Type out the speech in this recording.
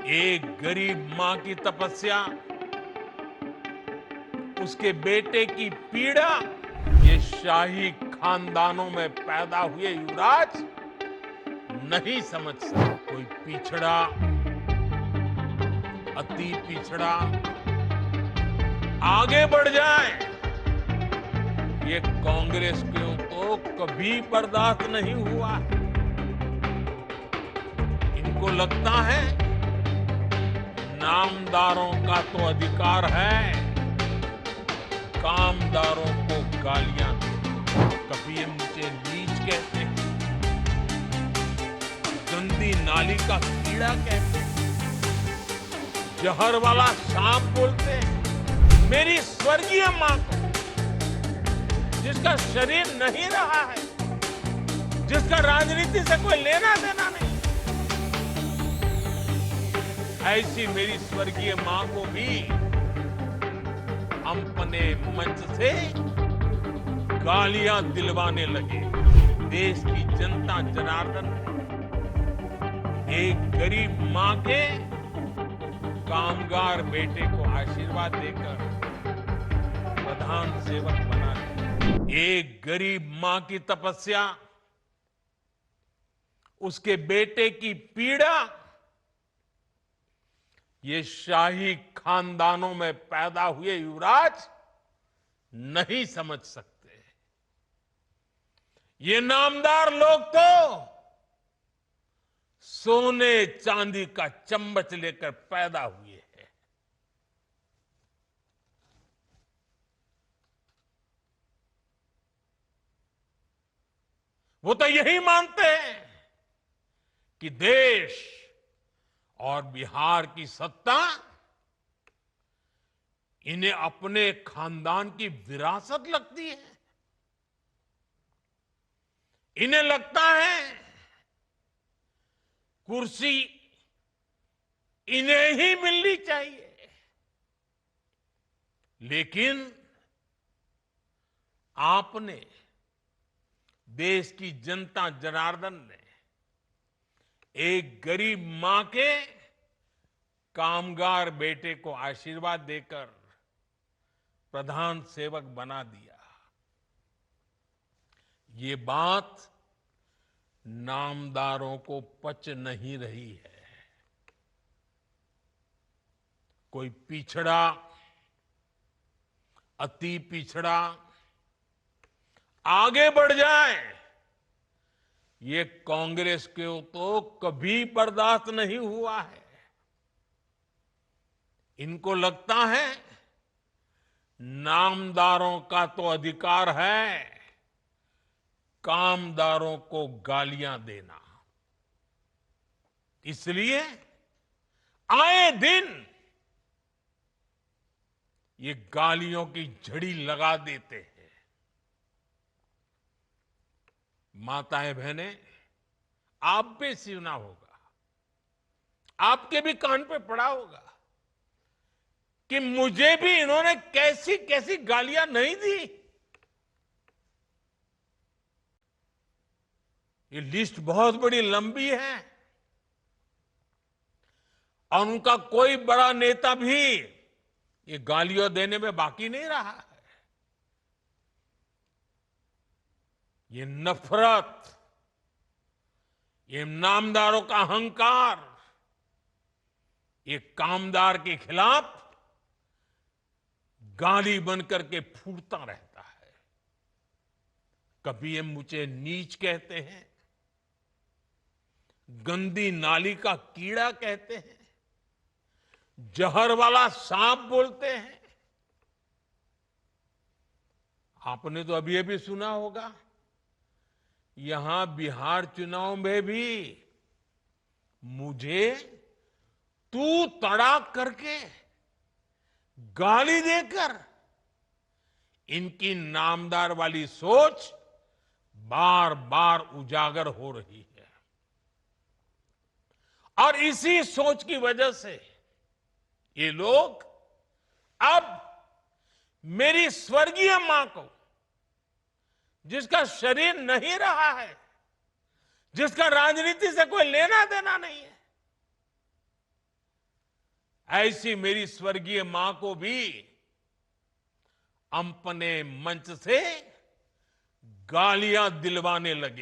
एक गरीब मां की तपस्या, उसके बेटे की पीड़ा, ये शाही खानदानों में पैदा हुए युवराज नहीं समझ सकते। कोई पिछड़ा, अति पिछड़ा आगे बढ़ जाए, ये कांग्रेस को तो कभी बर्दाश्त नहीं हुआ। इनको लगता है नामदारों का तो अधिकार है कामदारों को गालियां दो। कभी ये मुझे नीच कहते हैं, गंदी नाली का कीड़ा कहते हैं, जहर वाला सांप बोलते हैं। मेरी स्वर्गीय मां को, जिसका शरीर नहीं रहा है, जिसका राजनीति से कोई लेना देना नहीं, ऐसी मेरी स्वर्गीय मां को भी अपने मंच से गालियां दिलवाने लगे। देश की जनता जनार्दन ने एक गरीब मां के कामगार बेटे को आशीर्वाद देकर प्रधान सेवक बना दिया। एक गरीब मां की तपस्या, उसके बेटे की पीड़ा, ये शाही खानदानों में पैदा हुए युवराज नहीं समझ सकते। ये नामदार लोग तो सोने चांदी का चम्मच लेकर पैदा हुए हैं। वो तो यही मानते हैं कि देश और बिहार की सत्ता इन्हें अपने खानदान की विरासत लगती है। इन्हें लगता है कुर्सी इन्हें ही मिलनी चाहिए। लेकिन आपने, देश की जनता जनार्दन ने एक गरीब मां के कामगार बेटे को आशीर्वाद देकर प्रधान सेवक बना दिया। ये बात नामदारों को पच नहीं रही है। कोई पिछड़ा, अति पिछड़ा आगे बढ़ जाए, ये कांग्रेस को तो कभी बर्दाश्त नहीं हुआ है। इनको लगता है नामदारों का तो अधिकार है कामदारों को गालियां देना। इसलिए आए दिन ये गालियों की झड़ी लगा देते हैं। माताएं बहनें, आप भी सुना होगा, आपके भी कान पे पड़ा होगा कि मुझे भी इन्होंने कैसी कैसी गालियां नहीं दी। ये लिस्ट बहुत बड़ी लंबी है और उनका कोई बड़ा नेता भी ये गालियां देने में बाकी नहीं रहा है। ये नफरत, ये नामदारों का अहंकार, ये कामदार के खिलाफ गाली बनकर के फूटता रहता है। कभी ये मुझे नीच कहते हैं, गंदी नाली का कीड़ा कहते हैं, जहर वाला सांप बोलते हैं। आपने तो अभी अभी सुना होगा, यहां बिहार चुनाव में भी मुझे तू तड़ाक करके गाली देकर इनकी नामदार वाली सोच बार बार उजागर हो रही है। और इसी सोच की वजह से ये लोग अब मेरी स्वर्गीय मां को, जिसका शरीर नहीं रहा है, जिसका राजनीति से कोई लेना देना नहीं है, ऐसी मेरी स्वर्गीय मां को भी अपने मंच से गालियां दिलवाने लगे।